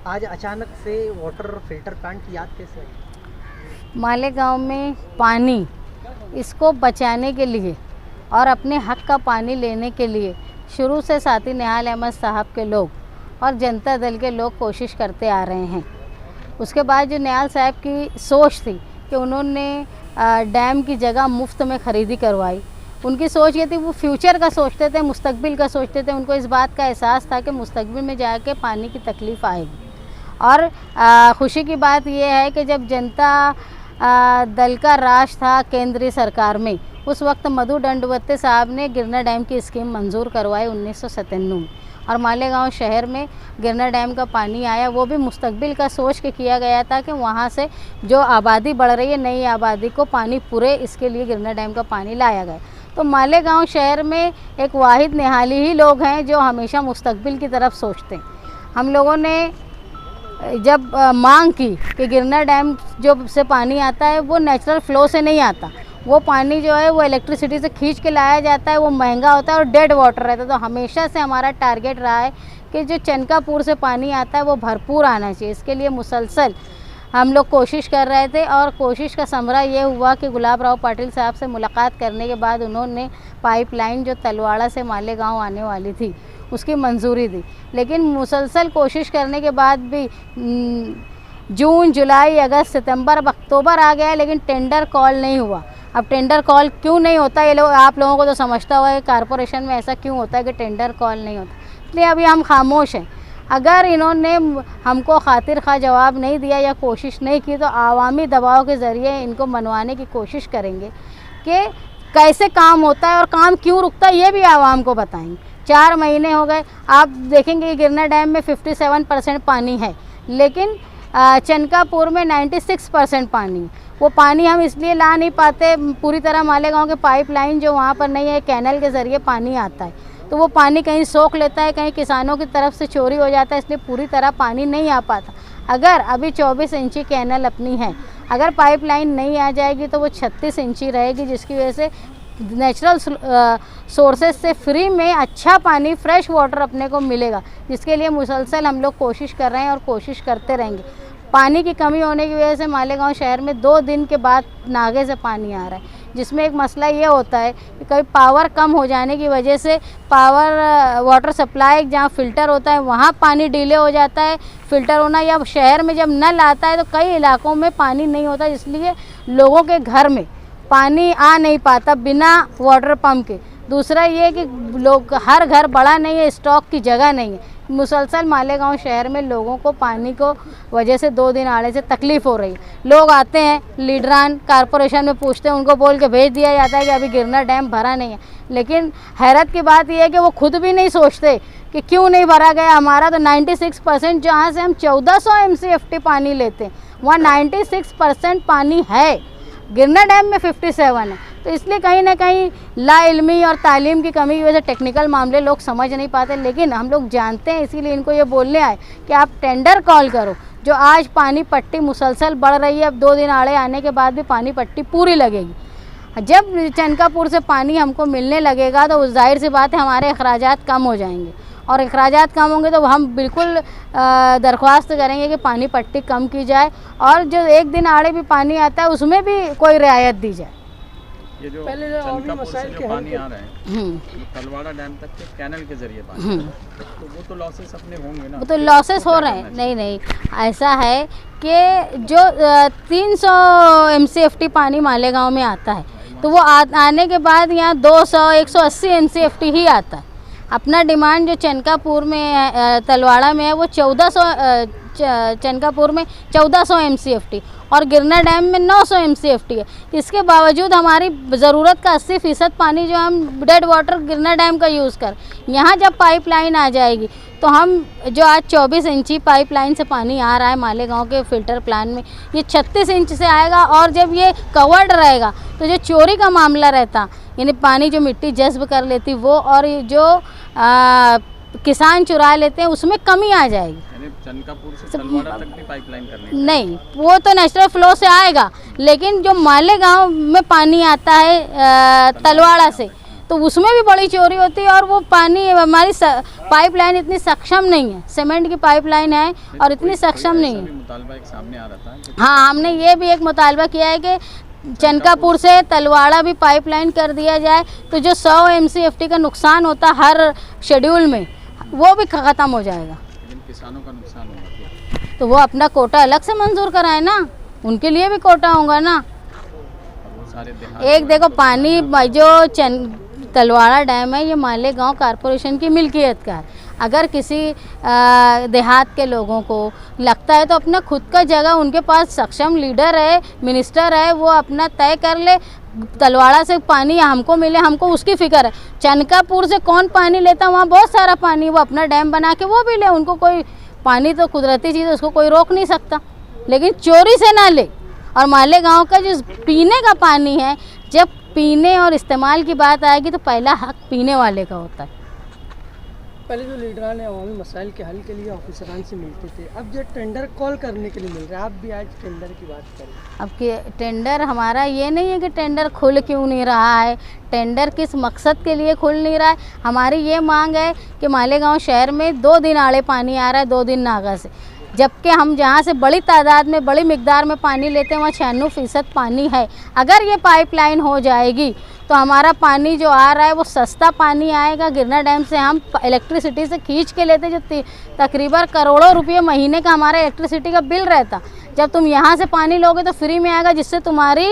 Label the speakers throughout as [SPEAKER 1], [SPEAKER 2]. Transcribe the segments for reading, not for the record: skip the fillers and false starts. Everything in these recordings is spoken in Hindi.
[SPEAKER 1] आज अचानक से वाटर फिल्टर प्लांट की याद कैसे आई?
[SPEAKER 2] मालेगांव में पानी इसको बचाने के लिए और अपने हक का पानी लेने के लिए शुरू से साथी निहाल अहमद साहब के लोग और जनता दल के लोग कोशिश करते आ रहे हैं। उसके बाद जो निहाल साहब की सोच थी कि उन्होंने डैम की जगह मुफ्त में ख़रीदी करवाई। उनकी सोच ये थी, वो फ्यूचर का सोचते थे, मुस्तकबिल का सोचते थे। उनको इस बात का एहसास था कि मुस्तकबिल में जाके पानी की तकलीफ़ आएगी। और खुशी की बात यह है कि जब जनता दल का राज था केंद्रीय सरकार में, उस वक्त मधु दंडवते साहब ने गिरना डैम की स्कीम मंजूर करवाई 1997 में, और मालेगांव शहर में गिरना डैम का पानी आया। वो भी मुस्तकबिल का सोच के किया गया था कि वहाँ से जो आबादी बढ़ रही है, नई आबादी को पानी पूरे, इसके लिए गिरना डैम का पानी लाया गया। तो मालेगांव शहर में एक वाहिद निहाली ही लोग हैं जो हमेशा मुस्तकबिल की तरफ सोचते हैं। हम लोगों ने जब मांग की कि गिरना डैम जो से पानी आता है वो नेचुरल फ्लो से नहीं आता, वो पानी जो है वो इलेक्ट्रिसिटी से खींच के लाया जाता है, वो महंगा होता है और डेड वाटर रहता है। तो हमेशा से हमारा टारगेट रहा है कि जो चनकापुर से पानी आता है वो भरपूर आना चाहिए। इसके लिए मुसलसल हम लोग कोशिश कर रहे थे, और कोशिश का समरा ये हुआ कि गुलाब राव पाटिल साहब से मुलाकात करने के बाद उन्होंने पाइपलाइन जो तलवाड़ा से मालेगांव आने वाली थी उसकी मंजूरी दी। लेकिन मुसलसल कोशिश करने के बाद भी जून, जुलाई, अगस्त, सितंबर, अब अक्टूबर आ गया, लेकिन टेंडर कॉल नहीं हुआ। अब टेंडर कॉल क्यों नहीं होता, ये लोग, आप लोगों को तो समझता हुआ है कारपोरेशन में ऐसा क्यों होता है कि टेंडर कॉल नहीं होता, इसलिए अभी हम खामोश हैं। अगर इन्होंने हमको खातिर खा जवाब नहीं दिया या कोशिश नहीं की तो आवामी दबाव के ज़रिए इनको मनवाने की कोशिश करेंगे कि कैसे काम होता है और काम क्यों रुकता है, ये भी आवाम को बताएंगे। 4 महीने हो गए, आप देखेंगे कि गिरना डैम में 57% पानी है, लेकिन चनकापुर में 96% पानी है। वो पानी हम इसलिए ला नहीं पाते पूरी तरह, मालेगांव के पाइपलाइन जो वहाँ पर नहीं है, कैनल के ज़रिए पानी आता है, तो वो पानी कहीं सोख लेता है, कहीं किसानों की तरफ से चोरी हो जाता है, इसलिए पूरी तरह पानी नहीं आ पाता। अगर अभी 24 इंची कैनल अपनी है, अगर पाइपलाइन नहीं आ जाएगी तो वो 36 इंची रहेगी, जिसकी वजह से नेचुरल सोर्सेज से फ्री में अच्छा पानी, फ्रेश वाटर अपने को मिलेगा, जिसके लिए मुसलसल हम लोग कोशिश कर रहे हैं और कोशिश करते रहेंगे। पानी की कमी होने की वजह से मालेगांव शहर में 2 दिन के बाद नागे से पानी आ रहा है, जिसमें एक मसला ये होता है कि कभी पावर कम हो जाने की वजह से पावर वाटर सप्लाई जहाँ फ़िल्टर होता है वहाँ पानी डिले हो जाता है फ़िल्टर होना, या शहर में जब नल आता है तो कई इलाकों में पानी नहीं होता, इसलिए लोगों के घर में पानी आ नहीं पाता बिना वाटर पंप के। दूसरा ये कि लोग, हर घर बड़ा नहीं है, स्टॉक की जगह नहीं है। मुसलसल मालेगांव शहर में लोगों को पानी को वजह से 2 दिन आने से तकलीफ़ हो रही है। लोग आते हैं, लीडरान कारपोरेशन में पूछते हैं, उनको बोल के भेज दिया जाता है कि अभी गिरना डैम भरा नहीं है। लेकिन हैरत की बात यह है कि वो खुद भी नहीं सोचते कि क्यों नहीं भरा गया। हमारा तो 96% जहाँ से हम 1400 MCFT पानी लेते हैं वहाँ 96% पानी है, गिरना डैम में 57 है। तो इसलिए कहीं ना कहीं लाइल्मी और तालीम की कमी की वजह से टेक्निकल मामले लोग समझ नहीं पाते, लेकिन हम लोग जानते हैं, इसीलिए इनको ये बोलने आए कि आप टेंडर कॉल करो। जो आज पानी पट्टी मुसलसल बढ़ रही है, अब 2 दिन आड़े आने के बाद भी पानी पट्टी पूरी लगेगी। जब चनकापुर से पानी हमको मिलने लगेगा तो जाहिर सी बात है हमारे अखराजात कम हो जाएंगे, और अखराजात कम होंगे तो हम बिल्कुल दरख्वास्त करेंगे कि पानी पट्टी कम की जाए, और जो 1 दिन आड़े भी पानी आता है उसमें भी कोई रियायत दी जाए।
[SPEAKER 3] ये जो चनकापुर से जो पानी आ रहा है तलवाड़ा डैम तक के कैनल के जरिए पानी, तो वो तो लॉसेस अपने होंगे ना?
[SPEAKER 2] वो तो लॉसेस हो रहे हैं। नहीं, ऐसा है कि जो 300 MCFT पानी मालेगांव में आता है, तो वो आने के बाद यहाँ 200, 180 MCFT ही आता है। अपना डिमांड जो चनकापुर में, तलवाड़ा में है, वो 1400, चनकापुर में 1400 MCFT और गिरना डैम में 900 MCFT है। इसके बावजूद हमारी ज़रूरत का 80% पानी जो हम डेड वाटर गिरना डैम का यूज़ कर, यहाँ जब पाइपलाइन आ जाएगी तो हम जो आज 24 इंची पाइपलाइन से पानी आ रहा है मालेगांव के फ़िल्टर प्लांट में, ये 36 इंच से आएगा। और जब ये कवर्ड रहेगा तो जो चोरी का मामला रहता, यानी पानी जो मिट्टी जज्ब कर लेती वो, और जो किसान चुरा लेते हैं, उसमें कमी आ जाएगी।
[SPEAKER 3] चनकापुर से तलवाड़ा तक भी पाइपलाइन करनी
[SPEAKER 2] नहीं, वो तो नेचुरल फ्लो से आएगा, लेकिन जो मालेगांव में पानी आता है तलवाड़ा से, तो उसमें भी बड़ी चोरी होती है। और वो पानी हमारी पाइपलाइन इतनी सक्षम नहीं है, सीमेंट की पाइपलाइन है और इतनी सक्षम नहीं है।
[SPEAKER 3] मुतालबा एक सामने आ रहा था।
[SPEAKER 2] हाँ, हमने ये भी एक मुतालबा किया है कि चनकापुर से तलवाड़ा भी पाइपलाइन कर दिया जाए, तो जो 100 MCFT का नुकसान होता हर शेड्यूल में वो भी ख़त्म हो जाएगा।
[SPEAKER 3] लेकिन किसानों का नुकसान होगा
[SPEAKER 2] तो वो अपना कोटा अलग से मंजूर कराए ना, उनके लिए भी कोटा होगा ना। एक देखो पानी जो तलवाड़ा डैम है ये मालेगांव कॉरपोरेशन की मिल्कियत का है। अगर किसी देहात के लोगों को लगता है तो अपना खुद का जगह, उनके पास सक्षम लीडर है, मिनिस्टर है, वो अपना तय कर ले तलवाड़ा से पानी हमको मिले, हमको उसकी फिक्र है। चनकापुर से कौन पानी लेता, वहाँ बहुत सारा पानी, वो अपना डैम बना के वो भी ले, उनको कोई पानी तो कुदरती चीज़ है, उसको कोई रोक नहीं सकता, लेकिन चोरी से ना ले। और मालेगांव का जो पीने का पानी है, जब पीने और इस्तेमाल की बात आएगी तो पहला हक पीने वाले का होता है।
[SPEAKER 1] पहले जो लीडरान अवामी मसाइल के हल के लिए ऑफिसरान से मिलते थे, अब जो टेंडर कॉल करने के लिए मिल रहा है, आप भी आज टेंडर की बात करें।
[SPEAKER 2] अब कि टेंडर हमारा ये नहीं है कि टेंडर खुल क्यों नहीं रहा है, टेंडर किस मकसद के लिए खुल नहीं रहा है। हमारी ये मांग है कि मालेगांव शहर में 2 दिन आड़े पानी आ रहा है, 2 दिन नागा से, जबकि हम जहाँ से बड़ी तादाद में बड़ी मिकदार में पानी लेते हैं वहाँ 96% पानी है। अगर ये पाइपलाइन हो जाएगी तो हमारा पानी जो आ रहा है वो सस्ता पानी आएगा। गिरना डैम से हम इलेक्ट्रिसिटी से खींच के लेते, जो तकरीबन करोड़ों रुपये महीने का हमारा इलेक्ट्रिसिटी का बिल रहता, जब तुम यहाँ से पानी लोगे तो फ्री में आएगा, जिससे तुम्हारी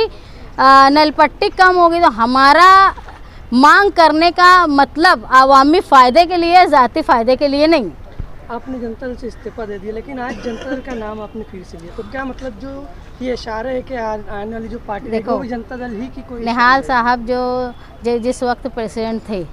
[SPEAKER 2] नलपट्टी कम होगी। तो हमारा मांग करने का मतलब आवामी फ़ायदे के लिए, ज़ाती फ़ायदे के लिए नहीं।
[SPEAKER 1] आपने जनता दल से इस्तीफा दे दिया, लेकिन आज जनता दल का नाम आपने फिर से लिया, तो क्या मतलब जो ये इशारा है कि आने वाली जो पार्टी देखो भी जनता दल ही की कोई।
[SPEAKER 2] निहाल साहब जो जिस वक्त प्रेसिडेंट थे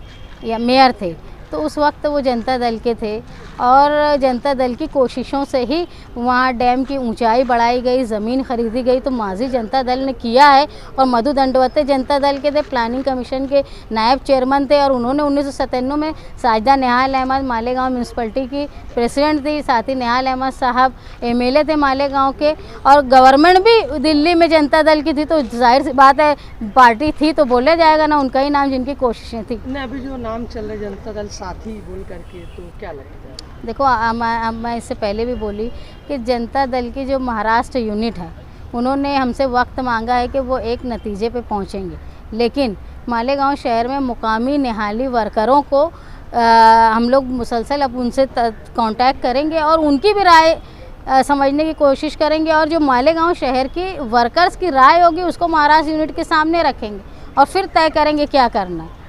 [SPEAKER 2] या मेयर थे, तो उस वक्त वो जनता दल के थे और जनता दल की कोशिशों से ही वहाँ डैम की ऊंचाई बढ़ाई गई, ज़मीन खरीदी गई। तो माजी जनता दल ने किया है और मधु दंडवते जनता दल के थे, प्लानिंग कमीशन के नायब चेयरमैन थे, और उन्होंने 1997 में साजिदा निहाल अहमद मालेगांव म्यूनसिपलिटी की प्रेसिडेंट थी, साथ ही निहाल अहमद साहब MLA थे मालेगांव के, और गवर्नमेंट भी दिल्ली में जनता दल की थी। तो जाहिर सी बात है पार्टी थी तो बोला जाएगा ना उनका ही नाम, जिनकी कोशिशें थी।
[SPEAKER 1] अभी जो नाम चल रहा है जनता दल साथी बोल करके, तो क्या लगता है?
[SPEAKER 2] देखो मैं इससे पहले भी बोली कि जनता दल की जो महाराष्ट्र यूनिट है, उन्होंने हमसे वक्त मांगा है कि वो एक नतीजे पे पहुंचेंगे, लेकिन मालेगांव शहर में मुकामी निहाली वर्करों को हम लोग मुसलसल अब उनसे कांटेक्ट करेंगे और उनकी भी राय समझने की कोशिश करेंगे, और जो मालेगांव शहर की वर्कर्स की राय होगी उसको महाराष्ट्र यूनिट के सामने रखेंगे और फिर तय करेंगे क्या करना है।